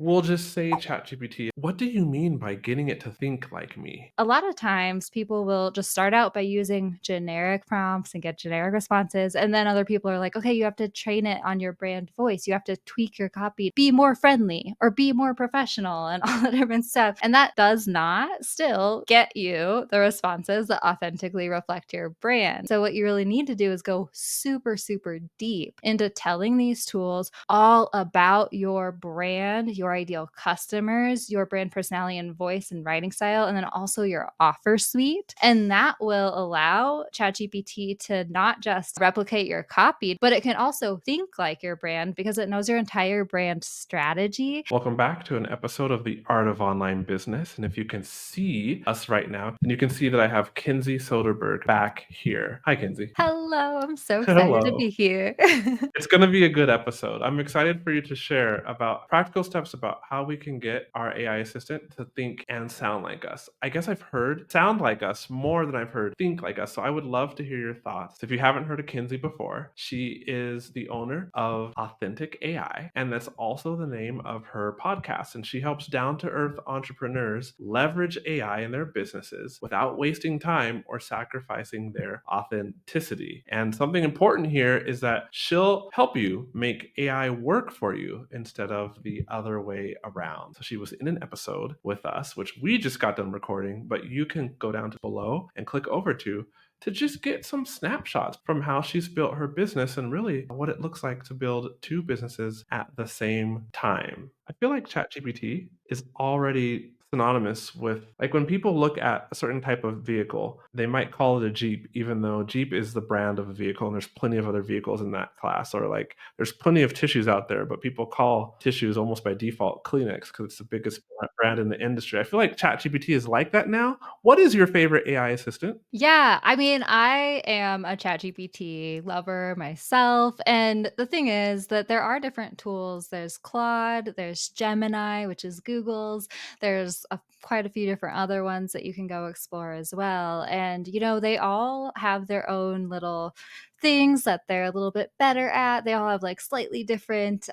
We'll just say ChatGPT. What do you mean by getting it to think like me? A lot of times people will just start out by using generic prompts and get generic responses. And then other people are like, okay, you have to train it on your brand voice. You have to tweak your copy, be more friendly or be more professional and all the different stuff. And that does not still get you the responses that authentically reflect your brand. So, what you really need to do is go super, super deep into telling these tools all about your brand, your ideal customers, your brand personality and voice and writing style, and then also your offer suite. And that will allow ChatGPT to not just replicate your copy, but it can also think like your brand because it knows your entire brand strategy. Welcome back to an episode of The Art of Online Business. And if you can see us right now, then you can see that I have Kinsey Soderberg back here. Hi, Kinsey. Hello, I'm so excited to Hello. be here. It's going to be a good episode. I'm excited for you to share about practical steps about how we can get our AI assistant to think and sound like us. I guess I've heard sound like us more than I've heard think like us. So I would love to hear your thoughts. If you haven't heard of Kinsey before, she is the owner of Authentic AI, and that's also the name of her podcast. And she helps down to earth entrepreneurs leverage AI in their businesses without wasting time or sacrificing their authenticity. And something important here is that she'll help you make AI work for you instead of the other way around. So she was in an episode with us, which we just got done recording, but you can go down to below and click over to just get some snapshots from how she's built her business and really what it looks like to build two businesses at the same time. I feel like ChatGPT is already synonymous with, like, when people look at a certain type of vehicle, they might call it a Jeep, even though Jeep is the brand of a vehicle and there's plenty of other vehicles in that class. Or like there's plenty of tissues out there, but people call tissues almost by default Kleenex because it's the biggest brand in the industry. I feel like ChatGPT is like that now. What is your favorite AI assistant? Yeah, I mean, I am a ChatGPT lover myself. And the thing is that there are different tools. There's Claude, there's Gemini, which is Google's. There's quite a few different other ones that you can go explore as well. And, they all have their own little things that they're a little bit better at. They all have like slightly different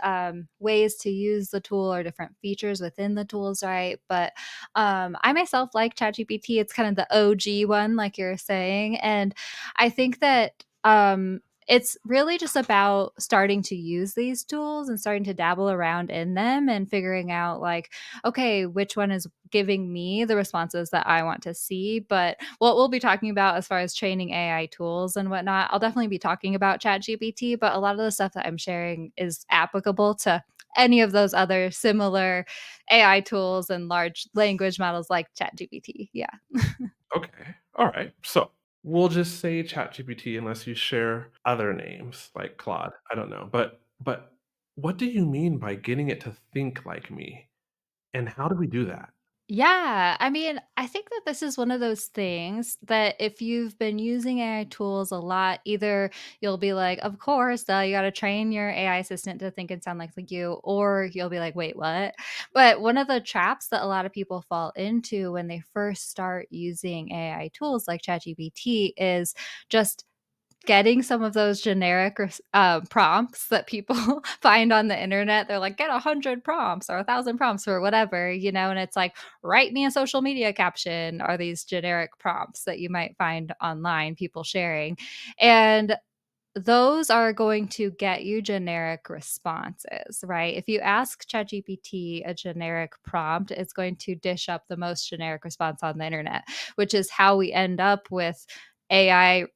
ways to use the tool or different features within the tools, right? But I myself like ChatGPT. It's kind of the OG one, like you're saying. And I think that it's really just about starting to use these tools and starting to dabble around in them and figuring out, like, okay, which one is giving me the responses that I want to see. But what we'll be talking about as far as training AI tools and whatnot, I'll definitely be talking about ChatGPT, but a lot of the stuff that I'm sharing is applicable to any of those other similar AI tools and large language models like ChatGPT. Yeah. Okay. All right. So we'll just say ChatGPT unless you share other names like Claude. I don't know. But what do you mean by getting it to think like me? And how do we do that? Yeah, I mean, I think that this is one of those things that if you've been using AI tools a lot, either you'll be like, of course, you got to train your AI assistant to think and sound like you, or you'll be like, wait, what? But one of the traps that a lot of people fall into when they first start using AI tools like ChatGPT is just getting some of those generic prompts that people find on the internet. They're like, get 100 prompts or 1,000 prompts or whatever, and it's like, write me a social media caption, are these generic prompts that you might find online, people sharing. And those are going to get you generic responses, right? If you ask ChatGPT a generic prompt, it's going to dish up the most generic response on the internet, which is how we end up with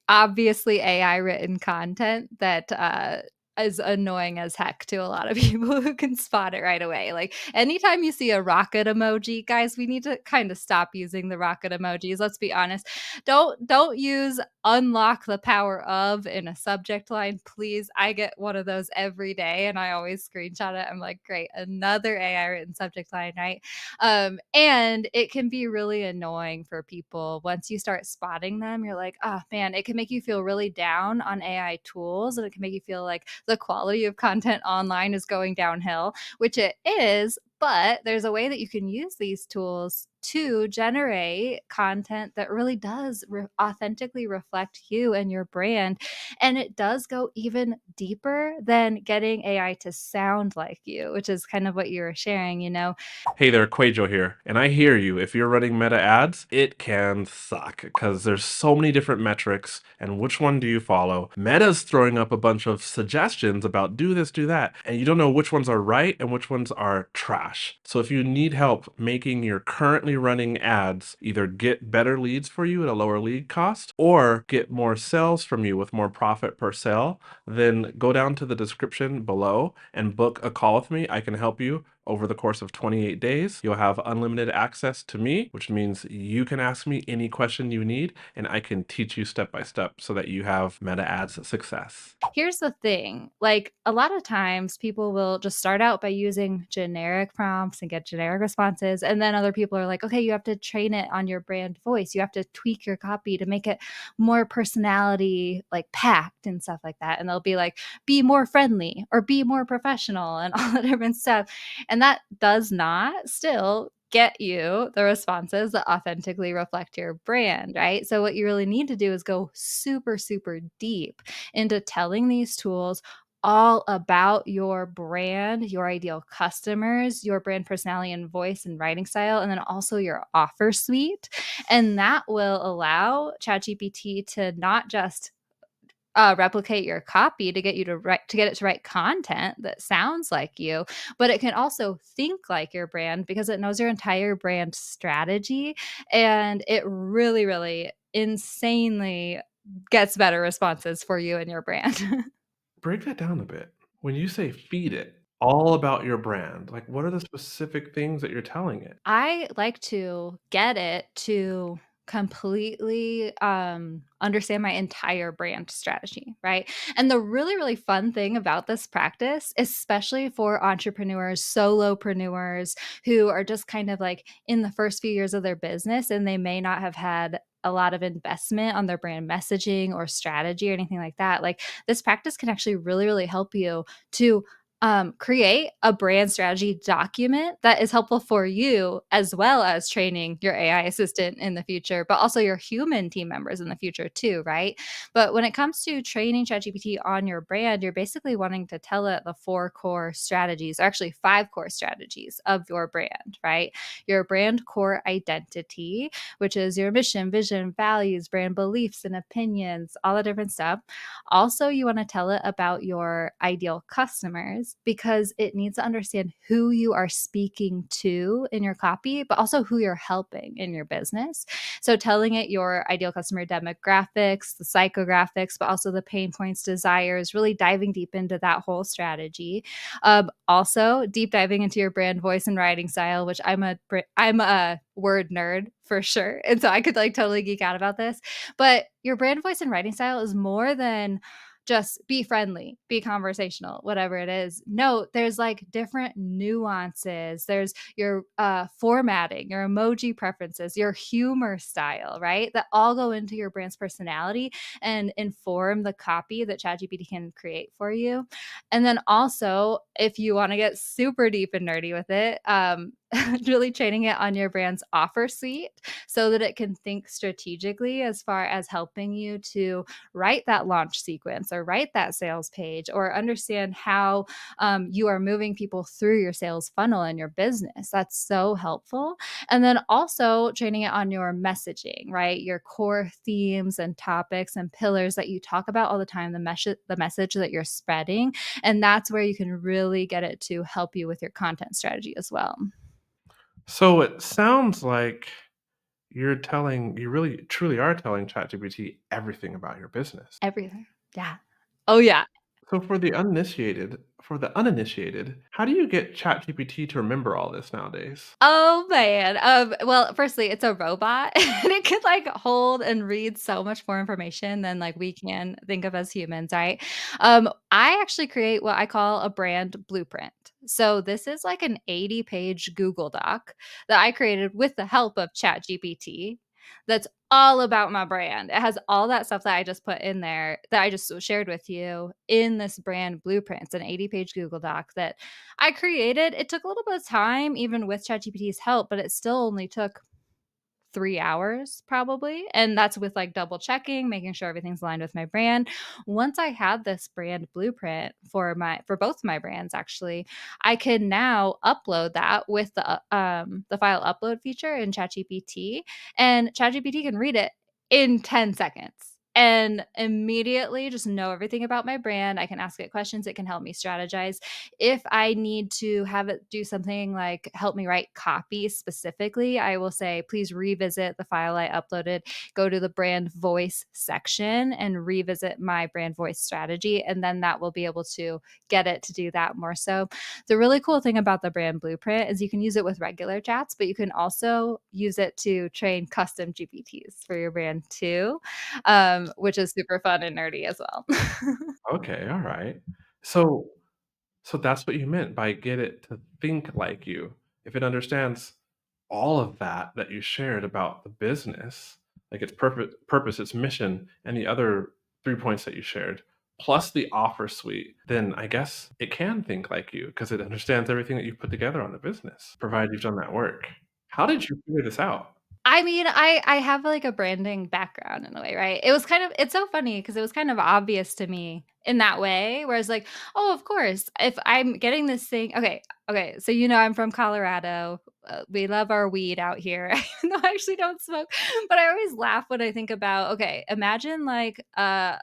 obviously AI written content that is annoying as heck to a lot of people who can spot it right away. Like anytime you see a rocket emoji, guys, we need to kind of stop using the rocket emojis. Let's be honest. Don't use unlock the power of in a subject line, please. I get one of those every day and I always screenshot it. I'm like, great, another AI written subject line, right? And it can be really annoying for people once you start spotting them. You're like, oh man, it can make you feel really down on AI tools, and it can make you feel like the quality of content online is going downhill, which it is. But there's a way that you can use these tools to generate content that really does authentically reflect you and your brand. And it does go even deeper than getting AI to sound like you, which is kind of what you were sharing, you know? Hey there, QUAY.jo here. And I hear you. If you're running meta ads, it can suck because there's so many different metrics and which one do you follow? Meta's throwing up a bunch of suggestions about do this, do that, and you don't know which ones are right and which ones are trash. So if you need help making your currently running ads either get better leads for you at a lower lead cost or get more sales from you with more profit per sale, then go down to the description below and book a call with me. I can help you over the course of 28 days. You'll have unlimited access to me, which means you can ask me any question you need, and I can teach you step by step so that you have meta ads success. Here's the thing, like, a lot of times people will just start out by using generic prompts and get generic responses, and then other people are like, "Okay, you have to train it on your brand voice. You have to tweak your copy to make it more personality, like, packed and stuff like that." And they'll be like, "Be more friendly," or "Be more professional," and all the different stuff. And that does not still get you the responses that authentically reflect your brand, right? So what you really need to do is go super, super deep into telling these tools all about your brand, your ideal customers, your brand personality and voice and writing style, and then also your offer suite. And that will allow ChatGPT to not just replicate your copy to get you to get it to write content that sounds like you, but it can also think like your brand because it knows your entire brand strategy, and it really, really insanely gets better responses for you and your brand. Break that down a bit. When you say feed it all about your brand, like what are the specific things that you're telling it? I like to get it to completely understand my entire brand strategy, right? And the really, really fun thing about this practice, especially for entrepreneurs, solopreneurs who are just kind of like in the first few years of their business and they may not have had a lot of investment on their brand messaging or strategy or anything like that. Like this practice can actually really, really help you to create a brand strategy document that is helpful for you as well as training your AI assistant in the future, but also your human team members in the future too, right? But when it comes to training ChatGPT on your brand, you're basically wanting to tell it the four core strategies, or actually five core strategies of your brand, right? Your brand core identity, which is your mission, vision, values, brand beliefs, and opinions, all the different stuff. Also, you want to tell it about your ideal customers because it needs to understand who you are speaking to in your copy, but also who you're helping in your business. So, telling it your ideal customer demographics, the psychographics, but also the pain points, desires, really diving deep into that whole strategy. Also, deep diving into your brand voice and writing style, which I'm a word nerd for sure, and so I could like totally geek out about this. But your brand voice and writing style is more than just be friendly, be conversational, whatever it is. No, there's like different nuances. There's your formatting, your emoji preferences, your humor style, right? That all go into your brand's personality and inform the copy that ChatGPT can create for you. And then also, if you want to get super deep and nerdy with it, really training it on your brand's offer suite so that it can think strategically as far as helping you to write that launch sequence or write that sales page or understand how you are moving people through your sales funnel in your business. That's so helpful. And then also training it on your messaging, right? Your core themes and topics and pillars that you talk about all the time, the message that you're spreading. And that's where you can really get it to help you with your content strategy as well. So it sounds like you really truly are telling ChatGPT everything about your business. Everything. Yeah. Oh, yeah. So for the uninitiated, how do you get ChatGPT to remember all this nowadays? Oh, man. Well, firstly, it's a robot, and it could, like, hold and read so much more information than, like, we can think of as humans, right? I actually create what I call a brand blueprint. So this is like an 80-page Google Doc that I created with the help of ChatGPT that's all about my brand. It has all that stuff that I just put in there that I just shared with you in this brand blueprint. It's an 80-page Google Doc that I created. It took a little bit of time, even with ChatGPT's help, but it still only took 3 hours probably. And that's with like double checking, making sure everything's aligned with my brand. Once I had this brand blueprint for both my brands actually, I can now upload that with the file upload feature in ChatGPT, and ChatGPT can read it in 10 seconds and immediately just know everything about my brand. I can ask it questions. It can help me strategize. If I need to have it do something like help me write copy specifically, I will say, please revisit the file I uploaded, go to the brand voice section and revisit my brand voice strategy. And then that will be able to get it to do that more so. The really cool thing about the brand blueprint is you can use it with regular chats, but you can also use it to train custom GPTs for your brand too, which is super fun and nerdy as well. Okay, all right. So so that's what you meant by get it to think like you. If it understands all of that you shared about the business, like its purpose, its mission, and the other 3 points that you shared, plus the offer suite, then I guess it can think like you because it understands everything that you've put together on the business, provided you've done that work. How did you figure this out? I mean, I have, like, a branding background in a way, right? It's so funny because it was kind of obvious to me in that way, where it's like, "Oh, of course, if I'm getting this thing." Okay, so, I'm from Colorado, we love our weed out here. No, I actually don't smoke, but I always laugh when I think about, okay, imagine, like, a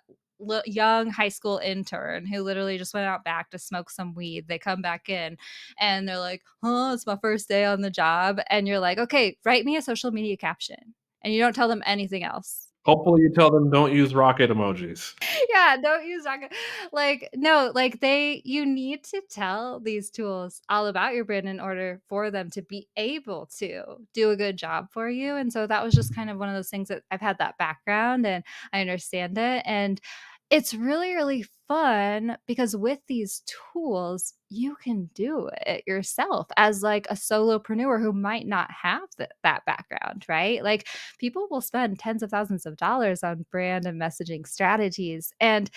young high school intern who literally just went out back to smoke some weed. They come back in and they're like, "Huh, it's my first day on the job." And you're like, "Okay, write me a social media caption." And you don't tell them anything else. Hopefully, you tell them don't use rocket emojis. Yeah, don't use that. Like, no, like you need to tell these tools all about your brand in order for them to be able to do a good job for you. And so that was just kind of one of those things that I've had that background and I understand it. And it's really, really fun because with these tools, you can do it yourself as like a solopreneur who might not have that background, right? Like people will spend tens of thousands of dollars on brand and messaging strategies. And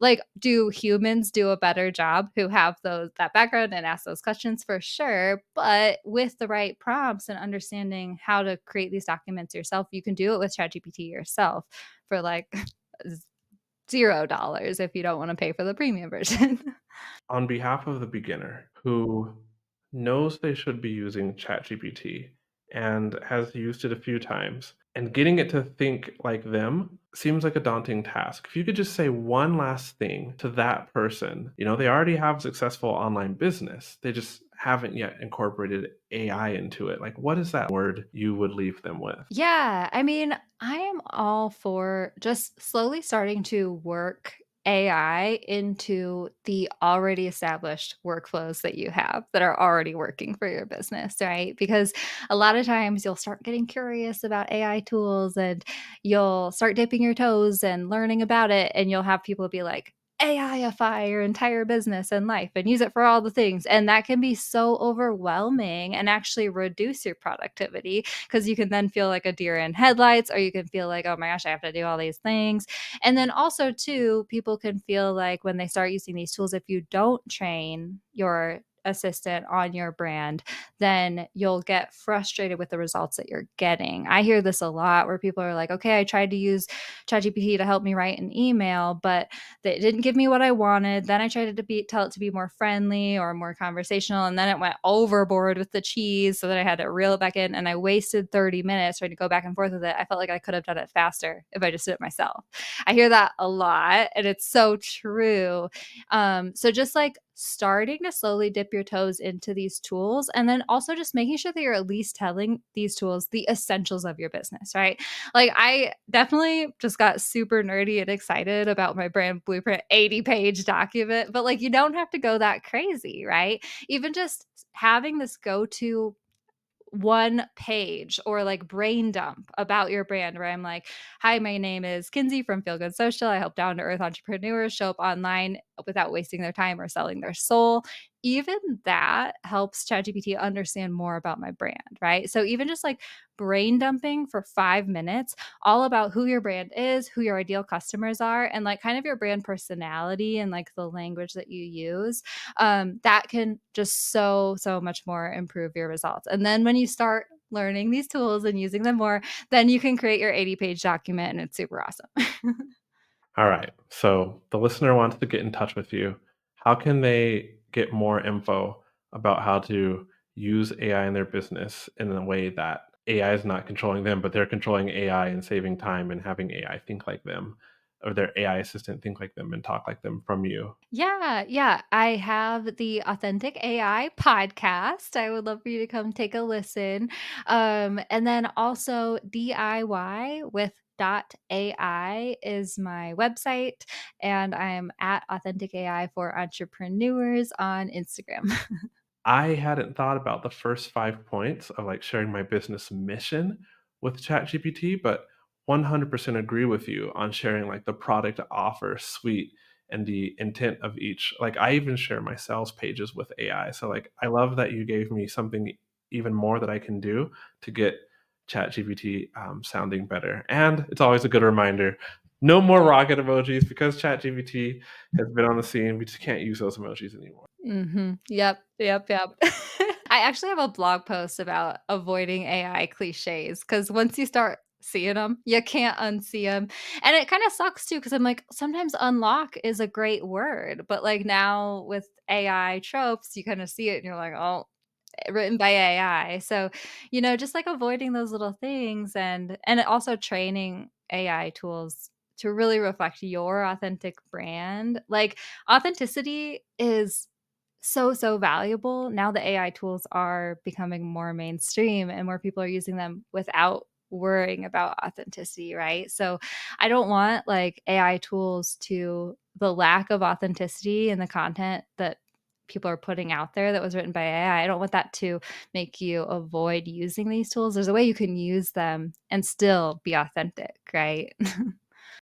like, do humans do a better job who have that background and ask those questions? For sure. But with the right prompts and understanding how to create these documents yourself, you can do it with ChatGPT yourself for like $0 if you don't want to pay for the premium version. On behalf of the beginner who knows they should be using ChatGPT and has used it a few times, and getting it to think like them seems like a daunting task. If you could just say one last thing to that person, they already have a successful online business. They just haven't yet incorporated AI into it. Like, what is that word you would leave them with? Yeah, I mean, I am all for just slowly starting to work AI into the already established workflows that you have that are already working for your business, right? Because a lot of times you'll start getting curious about AI tools and you'll start dipping your toes and learning about it, and you'll have people be like, AIify your entire business and life and use it for all the things. And that can be so overwhelming and actually reduce your productivity because you can then feel like a deer in headlights, or you can feel like, oh my gosh, I have to do all these things. And then also, too, people can feel like when they start using these tools, if you don't train your assistant on your brand, then you'll get frustrated with the results that you're getting. I hear this a lot where people are like, okay, I tried to use ChatGPT to help me write an email, but they didn't give me what I wanted. Then I tried to tell it to be more friendly or more conversational, and then it went overboard with the cheese, so that I had to reel it back in, and I wasted 30 minutes trying to go back and forth with it. I felt like I could have done it faster if I just did it myself. I hear that a lot, and it's so true. So just like starting to slowly dip your toes into these tools, and then also just making sure that you're at least telling these tools the essentials of your business, right? Like I definitely just got super nerdy and excited about my brand blueprint 80-page document, but like you don't have to go that crazy, right? Even just having this go-to one page or like brain dump about your brand where I'm like, hi, my name is Kinsey from Feel Good Social. I help down to earth entrepreneurs show up online without wasting their time or selling their soul. Even that helps ChatGPT understand more about my brand, right? So even just like brain dumping for 5 minutes, all about who your brand is, who your ideal customers are, and like kind of your brand personality and like the language that you use, that can just so much more improve your results. And then when you start learning these tools and using them more, then you can create your 80-page document and it's super awesome. All right. So the listener wants to get in touch with you. How can they get more info about how to use AI in their business in a way that AI is not controlling them, but they're controlling AI and saving time and having AI think like them, or their AI assistant think like them and talk like them from you? Yeah, yeah. I have the Authentic AI podcast. I would love for you to come take a listen. And then also DIY with .ai is my website, and I'm at Authentic AI for Entrepreneurs on Instagram. I hadn't thought about the first 5 points of, like, sharing my business mission with ChatGPT, but 100% agree with you on sharing, like, the product offer suite and the intent of each. Like, I even share my sales pages with AI, so, like, I love that you gave me something even more that I can do to get ChatGPT, sounding better, and it's always a good reminder, no more rocket emojis because ChatGPT has been on the scene, we just can't use those emojis anymore. Yep, yep, yep. I actually have a blog post about avoiding AI cliches because once you start seeing them, you can't unsee them. And it kind of sucks too because I'm like, sometimes unlock is a great word, but like now with AI tropes, you kind of see it and you're like, oh, written by AI. So, just like avoiding those little things and also training AI tools to really reflect your authentic brand. Like authenticity is so, so valuable. Now the AI tools are becoming more mainstream and more people are using them without worrying about authenticity, right? So I don't want like AI tools to the lack of authenticity in the content that people are putting out there that was written by AI. I don't want that to make you avoid using these tools. There's a way you can use them and still be authentic, right?